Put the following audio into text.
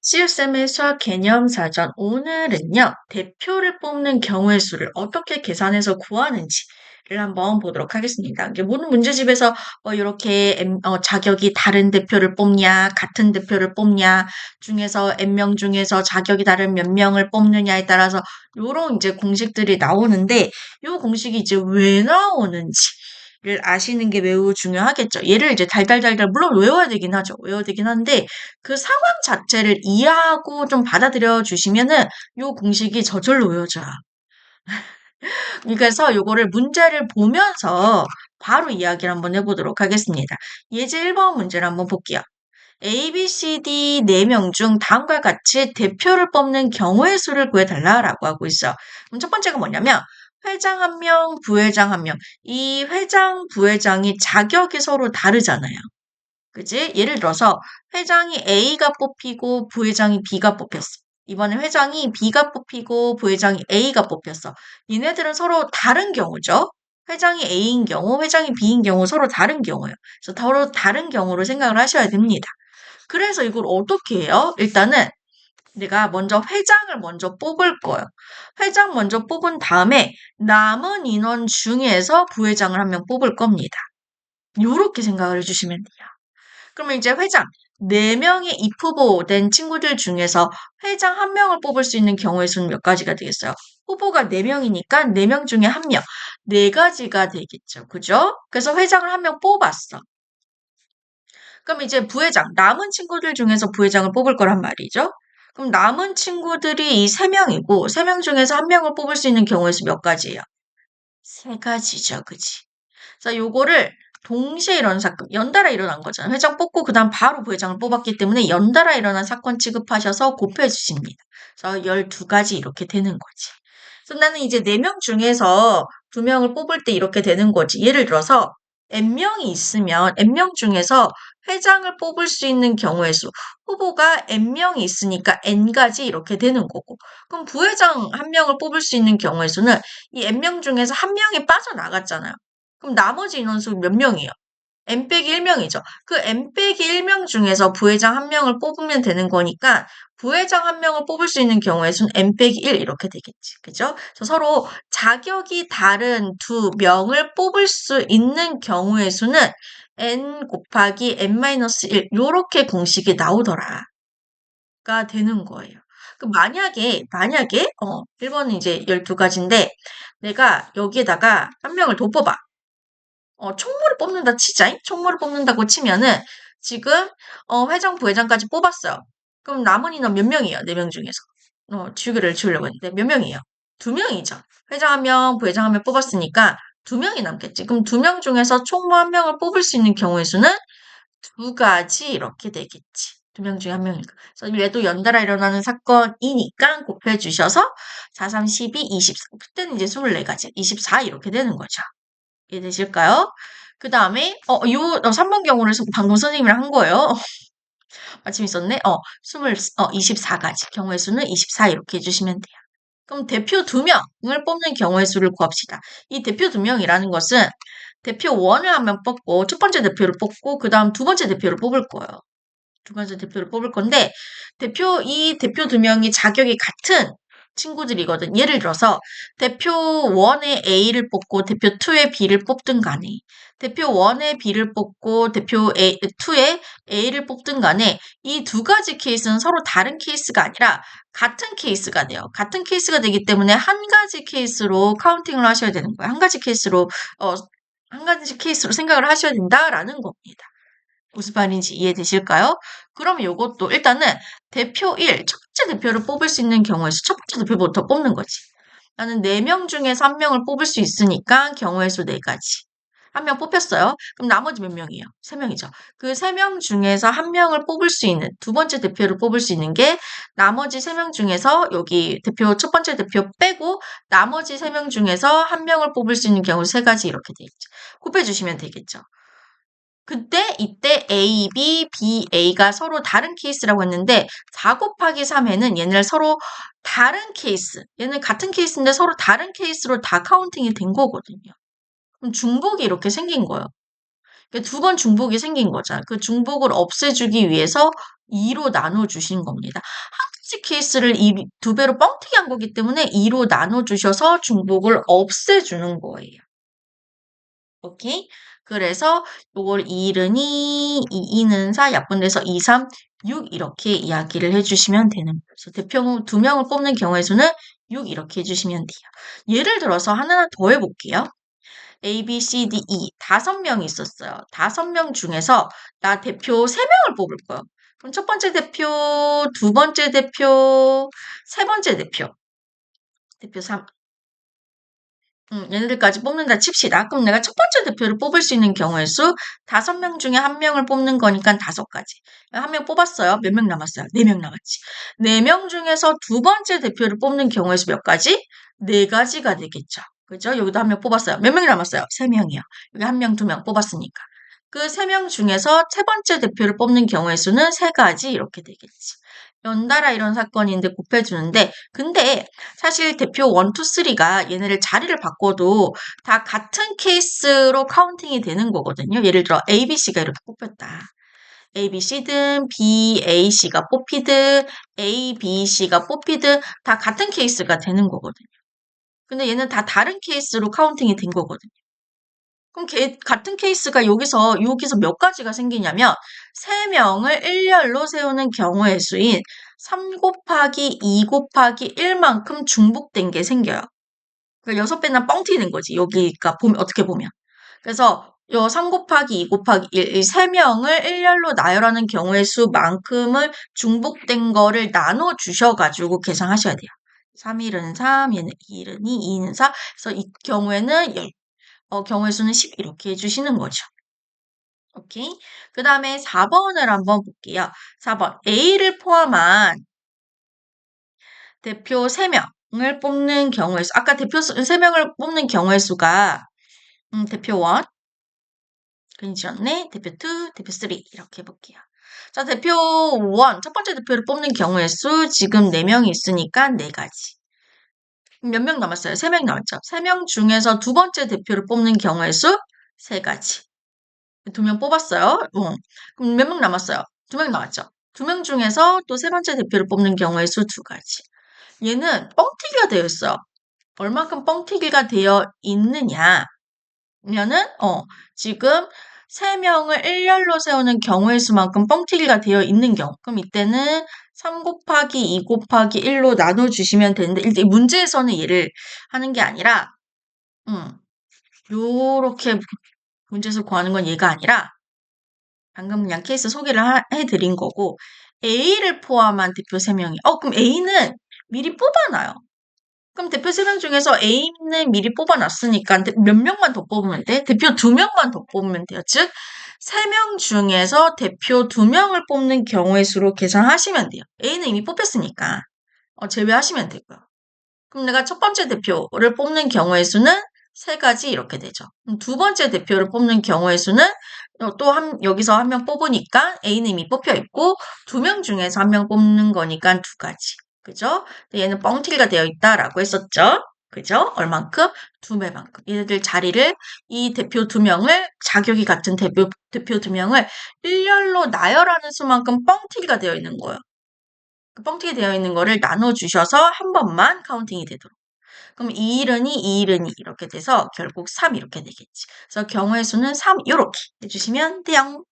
CSM의 수학 개념 사전 오늘은요. 대표를 뽑는 경우의 수를 어떻게 계산해서 구하는지를 한번 보도록 하겠습니다. 이제 모든 문제집에서 이렇게 자격이 다른 대표를 뽑냐, 같은 대표를 뽑냐, 중에서 N명 중에서 자격이 다른 몇 명을 뽑느냐에 따라서 요런 이제 공식들이 나오는데 요 공식이 이제 왜 나오는지 를 아시는 게 매우 중요하겠죠. 얘를 이제 달달달달 물론 외워야 되긴 하죠. 외워야 되긴 한데 그 상황 자체를 이해하고 좀 받아들여 주시면은 요 공식이 저절로 외워져요. 그래서 요거를 문제를 보면서 바로 이야기를 한번 해보도록 하겠습니다. 예제 1번 문제를 한번 볼게요. A, B, C, D 4명 중 다음과 같이 대표를 뽑는 경우의 수를 구해달라라고 하고 있어. 그럼 첫 번째가 뭐냐면 회장 1명, 부회장 1명. 이 회장, 부회장이 자격이 서로 다르잖아요. 그지? 예를 들어서 회장이 A가 뽑히고 부회장이 B가 뽑혔어. 이번에 회장이 B가 뽑히고 부회장이 A가 뽑혔어. 얘네들은 서로 다른 경우죠. 회장이 A인 경우, 회장이 B인 경우 서로 다른 경우예요. 그래서 서로 다른 경우로 생각을 하셔야 됩니다. 그래서 이걸 어떻게 해요? 일단은 내가 먼저 회장을 먼저 뽑을 거예요. 회장 먼저 뽑은 다음에 남은 인원 중에서 부회장을 1명 뽑을 겁니다. 요렇게 생각을 해주시면 돼요. 그러면 이제 회장, 4명의 입후보된 친구들 중에서 회장 1명을 뽑을 수 있는 경우의 수는 몇 가지가 되겠어요? 후보가 4명이니까 4명 중에 1명. 4가지가 되겠죠. 그죠? 그래서 회장을 1명 뽑았어. 그럼 이제 부회장, 남은 친구들 중에서 부회장을 뽑을 거란 말이죠. 그럼 남은 친구들이 이 3명이고, 3명 중에서 1명을 뽑을 수 있는 경우의 수 몇 가지예요? 3가지죠. 그치? 그래서 요거를 동시에 일어난 사건, 연달아 일어난 거잖아요. 회장 뽑고 그다음 바로 부회장을 뽑았기 때문에 연달아 일어난 사건 취급하셔서 곱해 주십니다. 그래서 12가지 이렇게 되는 거지. 그래서 나는 이제 4명 중에서 2명을 뽑을 때 이렇게 되는 거지. 예를 들어서 N명이 있으면 N명 중에서 회장을 뽑을 수 있는 경우의 수, 후보가 N명이 있으니까 N가지 이렇게 되는 거고. 그럼 부회장 1명을 뽑을 수 있는 경우의 수는 이 N명 중에서 1명이 빠져나갔잖아요. 그럼 나머지 인원수 몇 명이에요? N-1명이죠. 그 N-1명 중에서 부회장 1명을 뽑으면 되는 거니까 부회장 1명을 뽑을 수 있는 경우의 수는 N-1 이렇게 되겠지. 그죠? 그래서 서로 자격이 다른 2명을 뽑을 수 있는 경우의 수는 N 곱하기 N-1 요렇게 공식이 나오더라. 가 되는 거예요. 그 만약에 1번은 이제 12가지인데 내가 여기에다가 1명을 더 뽑아. 총무를 뽑는다 치자잉? 총무를 뽑는다고 치면은 지금 회장, 부회장까지 뽑았어요. 그럼 남은 인원 몇 명이에요? 4명 중에서. 지우개를 지우려고 했는데 몇 명이에요? 2명이죠. 회장 1명, 부회장 1명 뽑았으니까 2명이 남겠지. 그럼 2명 중에서 총무 1명을 뽑을 수 있는 경우의 수는 2가지 이렇게 되겠지. 2명 중에 1명이니까. 그래서 얘도 연달아 일어나는 사건이니까 곱해주셔서 4, 3, 12, 24. 그때는 이제 24가지, 24 이렇게 되는 거죠. 이해되실까요? 그 다음에, 3번 경우를 방금 선생님이랑 한 거예요. 마침 있었네. 24가지. 경우의 수는 24 이렇게 해주시면 돼요. 그럼 대표 2명을 뽑는 경우의 수를 구합시다. 이 대표 2명이라는 것은 대표 1을 1명 뽑고, 첫 번째 대표를 뽑고, 그 다음 2번째 대표를 뽑을 거예요. 2번째 대표를 뽑을 건데, 이 대표 2명이 자격이 같은 친구들이거든. 예를 들어서 대표 1의 A를 뽑고 대표 2의 B를 뽑든 간에 대표 1의 B를 뽑고 대표 2의 A를 뽑든 간에 이 2가지 케이스는 서로 다른 케이스가 아니라 같은 케이스가 돼요. 같은 케이스가 되기 때문에 한 가지 케이스로 카운팅을 하셔야 되는 거예요. 한 가지 케이스로 생각을 하셔야 된다라는 겁니다. 무슨 말인지 이해되실까요? 그럼 이것도 일단은 대표 1, 첫 번째 대표를 뽑을 수 있는 경우의 수, 첫 번째 대표부터 뽑는 거지. 나는 4명 중에서 1명을 뽑을 수 있으니까 경우의 수 4가지. 1명 뽑혔어요. 그럼 나머지 몇 명이에요? 3명이죠. 그 3명 중에서 1명을 뽑을 수 있는, 두 번째 대표를 뽑을 수 있는 게 나머지 3명 중에서 여기 첫 번째 대표 빼고 나머지 3명 중에서 1명을 뽑을 수 있는 경우 3가지 이렇게 되겠죠. 곱해주시면 되겠죠. 이때 A, B, B, A가 서로 다른 케이스라고 했는데 4 곱하기 3에는 얘네를 서로 다른 케이스, 얘는 같은 케이스인데 서로 다른 케이스로 다 카운팅이 된 거거든요. 그럼 중복이 이렇게 생긴 거예요. 두 번 중복이 생긴 거잖아. 그 중복을 없애주기 위해서 2로 나눠주신 겁니다. 한 가지 케이스를 두 배로 뻥튀기 한 거기 때문에 2로 나눠주셔서 중복을 없애주는 거예요. 오케이? 그래서 요걸 2는 2, 2는 4, 약분돼서 2, 3, 6 이렇게 이야기를 해주시면 되는 거예요. 그래서 대표 2명을 뽑는 경우의 수는 6 이렇게 해주시면 돼요. 예를 들어서 하나 더 해볼게요. A, B, C, D, E 5명이 있었어요. 5명 중에서 나 대표 3명을 뽑을 거예요. 그럼 첫 번째 대표, 두 번째 대표, 세 번째 대표 3, 얘네들까지 뽑는다 칩시다. 그럼 내가 첫 번째 대표를 뽑을 수 있는 경우의 수 5명 중에 1명을 뽑는 거니까 5가지. 1명 뽑았어요. 몇 명 남았어요? 4명 남았지. 4명 중에서 두 번째 대표를 뽑는 경우의 수 몇 가지? 4가지가 되겠죠. 그죠? 여기도 1명 뽑았어요. 몇 명이 남았어요? 3명이요. 여기 1명, 2명 뽑았으니까. 그 3명 중에서 세 번째 대표를 뽑는 경우의 수는 3가지 이렇게 되겠지. 연달아 이런 사건인데 곱해주는데 근데 사실 대표 1, 2, 3가 얘네를 자리를 바꿔도 다 같은 케이스로 카운팅이 되는 거거든요. 예를 들어 A, B, C가 이렇게 뽑혔다. A, B, C든 B, A, C가 뽑히든 A, B, C가 뽑히든 다 같은 케이스가 되는 거거든요. 근데 얘는 다 다른 케이스로 카운팅이 된 거거든요. 그럼 같은 케이스가 여기서 몇 가지가 생기냐면 3명을 일렬로 세우는 경우의 수인 3 곱하기 2 곱하기 1만큼 중복된 게 생겨요. 그러니까 6배나 뻥 튀는 거지. 여기가 어떻게 보면. 그래서 요 3 곱하기 2 곱하기 1, 이 3명을 일렬로 나열하는 경우의 수만큼을 중복된 거를 나눠 주셔가지고 계산하셔야 돼요. 3, 1은 3, 얘는 2는 2, 2는 4. 그래서 이 경우에는 경우의 수는 10 이렇게 해주시는 거죠. 오케이. 그 다음에 4번을 한번 볼게요. 4번. A를 포함한 대표 3명을 뽑는 경우의 수. 아까 대표 3명을 뽑는 경우의 수가, 대표 1, 그지였네. 대표 2, 대표 3. 이렇게 해볼게요. 자, 대표 1, 첫 번째 대표를 뽑는 경우의 수, 지금 4명이 있으니까 4가지. 몇 명 남았어요? 3명 남았죠? 3명 중에서 두 번째 대표를 뽑는 경우의 수, 3가지. 2명 뽑았어요. 그럼 몇 명 남았어요? 2명 남았죠? 2명 중에서 또 세 번째 대표를 뽑는 경우의 수 2가지. 얘는 뻥튀기가 되어 있어요. 얼만큼 뻥튀기가 되어 있느냐? 면은, 지금 3명을 일렬로 세우는 경우의 수만큼 뻥튀기가 되어 있는 경우. 그럼 이때는 3 곱하기 2 곱하기 1로 나눠주시면 되는데, 일단 문제에서는 얘를 하는 게 아니라, 요렇게 문제에서 구하는 건 얘가 아니라, 방금 그냥 케이스 소개를 해드린 거고, A를 포함한 대표 3명이, 그럼 A는 미리 뽑아놔요. 그럼 대표 3명 중에서 A는 미리 뽑아놨으니까 몇 명만 더 뽑으면 돼? 대표 2명만 더 뽑으면 돼요. 즉, 3명 중에서 대표 2명을 뽑는 경우의 수로 계산하시면 돼요. A는 이미 뽑혔으니까 제외하시면 되고요. 그럼 내가 첫 번째 대표를 뽑는 경우의 수는 3가지 이렇게 되죠. 두 번째 대표를 뽑는 경우의 수는 여기서 한 명 뽑으니까 A는 이미 뽑혀 있고 2명 중에서 한 명 뽑는 거니까 2가지. 그죠? 얘는 뻥튀기가 되어 있다라고 했었죠. 그죠? 얼만큼? 2배만큼. 얘네들 자리를 이 대표 2명을 자격이 같은 대표 2명을 일렬로 나열하는 수만큼 뻥튀기가 되어 있는 거예요. 그 뻥튀기 되어 있는 거를 나눠주셔서 한 번만 카운팅이 되도록. 그럼 2일은 2, 2일은 2 이렇게 돼서 결국 3 이렇게 되겠지. 그래서 경우의 수는 3 이렇게 해주시면 돼요.